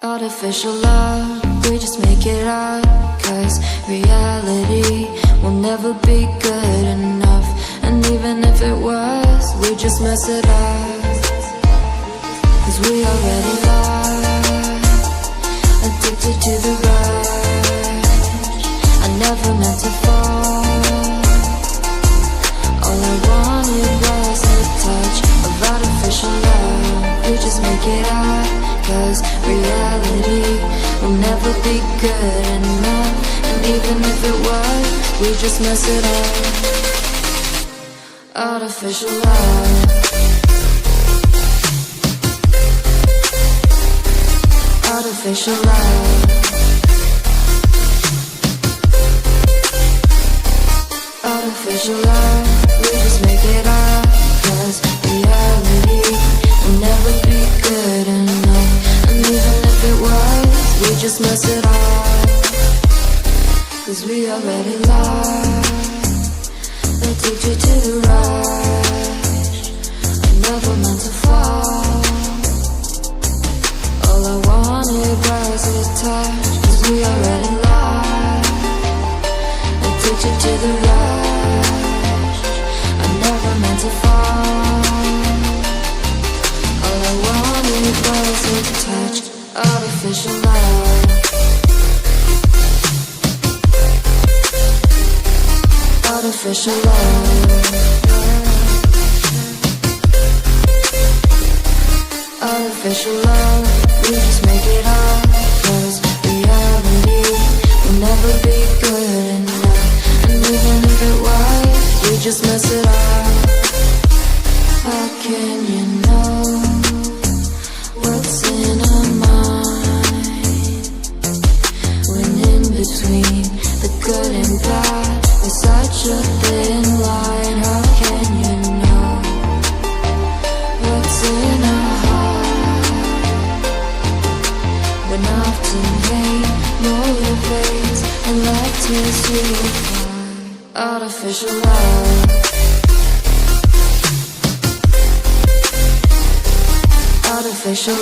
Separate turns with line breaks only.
Artificial love, we just make it up, 'cause reality will never be good enough. And even if it was, we just mess it up, 'cause we already lost, addicted to the rush. I never meant to fall. All I wanted was a touch of artificial love. We just make it up, 'cause reality will never be good enough. And even if it was, we just mess it up. Artificial love. Artificial love. Artificial love. We just make it up, 'cause reality will never be good enough. And even if it was, we just mess it up, 'cause we already lost, addicted to the rush. I never meant to fall. All I wanted was a touch, 'cause we already lost, addicted to the rush. I never meant to fall. All I wanted was a touch, artificial love. Artificial love. Artificial love. We just make it up, 'cause reality will never be good enough. And even if it was, we just mess it up. How can you know what's in our mind, when in between the good and bad there's such a thin line? How can you know what's in our heart, when often hate motivates and love tears you apart? Artificial love. Artificial